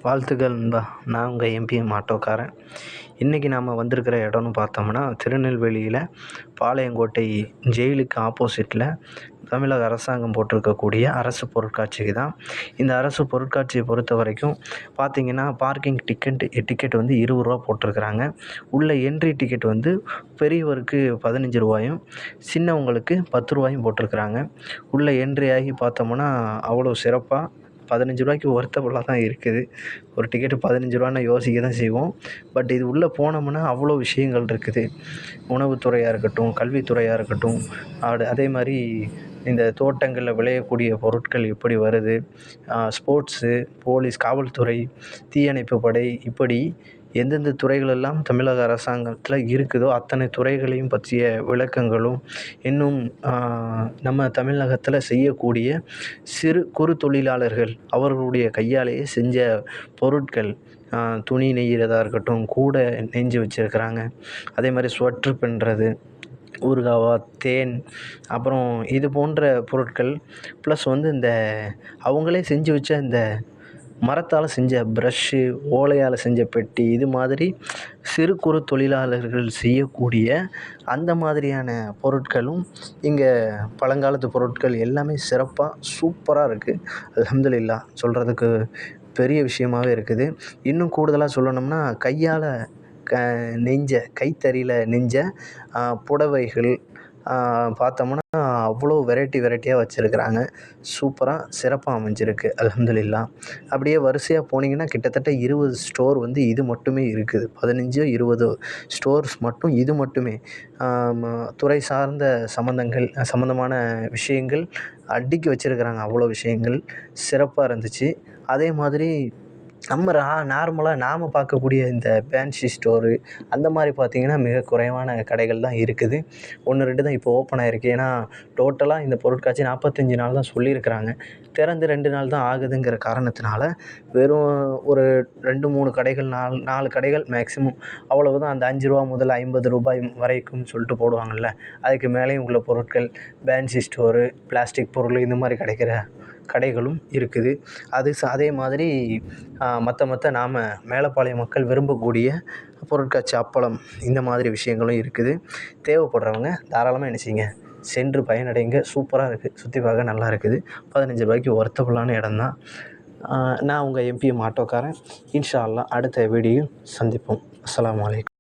வாழ்த்துக்கள் நண்பா. நான் உங்கள் எம்பிஎம் ஆட்டோக்காரன். இன்றைக்கி நாம் வந்திருக்கிற இடம்னு பார்த்தோம்னா, திருநெல்வேலியில் பாளையங்கோட்டை ஜெயிலுக்கு ஆப்போசிட்டில் தமிழக அரசாங்கம் போட்டிருக்கக்கூடிய அரசு பொருட்காட்சிக்கு தான். இந்த அரசு பொருட்காட்சியை பொறுத்த வரைக்கும் பார்த்திங்கன்னா, பார்க்கிங் டிக்கெட் வந்து ரூ. 20 போட்டிருக்கிறாங்க. உள்ள என்ட்ரி டிக்கெட் வந்து பெரியவருக்கு ரூ. 15, சின்னவங்களுக்கு ரூ. 10 போட்டிருக்கிறாங்க. உள்ள என்ட்ரி ஆகி பார்த்தோம்னா அவ்வளோ சிறப்பாக ரூ. 15 ஒர்த்தபுளாக தான் இருக்குது. ஒரு டிக்கெட்டு ரூ. 15 யோசிக்க தான் செய்வோம். பட் இது உள்ளே போனோம்னா அவ்வளோ விஷயங்கள் இருக்குது. உணவுத்துறையாக இருக்கட்டும், கல்வித்துறையாக இருக்கட்டும், அதே மாதிரி இந்த தோட்டங்களில் விளையக்கூடிய பொருட்கள் எப்படி வருது, ஸ்போர்ட்ஸு, போலீஸ், காவல்துறை, தீயணைப்பு படை, இப்படி எந்தெந்த துறைகளெல்லாம் தமிழக அரசாங்கத்தில் இருக்குதோ அத்தனை துறைகளையும் பற்றிய விளக்கங்களும், இன்னும் நம்ம தமிழகத்தில் செய்யக்கூடிய சிறு குறு தொழிலாளர்கள் அவர்களுடைய கையாலேயே செஞ்ச பொருட்கள், துணி நெய்கிறதா இருக்கட்டும், கூடை நெஞ்சு வச்சுருக்கிறாங்க. அதே மாதிரி ஸ்வெட்ரு பின்னுறது, ஊறுகாவா, தேன், அப்புறம் இது போன்ற பொருட்கள். ப்ளஸ் வந்து இந்த அவங்களே செஞ்சு வச்ச இந்த மரத்தால் செஞ்ச ப்ரஷ்ஷு, ஓலையால் செஞ்ச பெட்டி, இது மாதிரி சிறு குறு தொழிலாளர்கள் செய்யக்கூடிய அந்த மாதிரியான பொருட்களும் இங்கே பழங்காலத்து பொருட்கள் எல்லாமே சிறப்பாக சூப்பராக இருக்குது. அல்ஹம்துலில்லாஹ், சொல்கிறதுக்கு பெரிய விஷயமாகவே இருக்குது. இன்னும் கூடுதலாக சொல்லணும்னா, கையால் நெஞ்ச, கைத்தறியில் நெஞ்ச புடவைகள் பார்த்தோம்னா அவ்வளோ வெரைட்டியாக வச்சுருக்கிறாங்க. சூப்பராக சிறப்பாக அமைஞ்சிருக்கு. அல்ஹம்துலில்லாஹ். அப்படியே வரிசையாக போனீங்கன்னா கிட்டத்தட்ட 20 ஸ்டோர் வந்து இது மட்டுமே இருக்குது. 15 20 ஸ்டோர்ஸ் மட்டும் இது மட்டுமே. துறை சார்ந்த சம்மந்தமான விஷயங்கள் அடுக்கி வச்சுருக்கிறாங்க. அவ்வளோ விஷயங்கள் சிறப்பாக இருந்துச்சு. அதே மாதிரி நம்ம நார்மலாக நாம் பார்க்கக்கூடிய இந்த ஃபேன்சி ஸ்டோரு அந்த மாதிரி பார்த்திங்கன்னா மிக குறைவான கடைகள் தான் இருக்குது. 1 2 தான் இப்போ ஓப்பன் ஆகிருக்கு. ஏன்னா டோட்டலாக இந்த பொருட்காட்சி 45 நாள் தான் சொல்லியிருக்கிறாங்க. திறந்து 2 நாள் தான் ஆகுதுங்கிற காரணத்தினால வெறும் ஒரு 2 3 கடைகள், 4 கடைகள் மேக்ஸிமம், அவ்வளவுதான். அந்த ரூ. 5 முதல் ரூ. 50 வரைக்கும் சொல்லிட்டு போடுவாங்கள்ல, அதுக்கு மேலேயும் உள்ள பொருட்கள், ஃபேன்சி ஸ்டோரு, பிளாஸ்டிக் பொருள், இந்த மாதிரி கிடைக்கிற கடைகளும் இருக்குது. அதே மாதிரி மற்ற நாம் மேலப்பாளையம் மக்கள் விரும்பக்கூடிய பொருட்காட்சி, அப்பளம், இந்த மாதிரி விஷயங்களும் இருக்குது. தேவைப்படுறவங்க தாராளமாக என்ன செய்யுங்க, சென்று பயனடைங்க. சூப்பராக இருக்குது, சுற்றி பார்க்க நல்லா இருக்குது. ரூ. 15 ஒர்த்தபுளான இடம் தான். நான் உங்கள் எம்பிஎம் ஆட்டோக்காரன். இன்ஷா அல்லாஹ் அடுத்த வீடியோவில் சந்திப்போம். அஸ்ஸலாமு அலைக்கும்.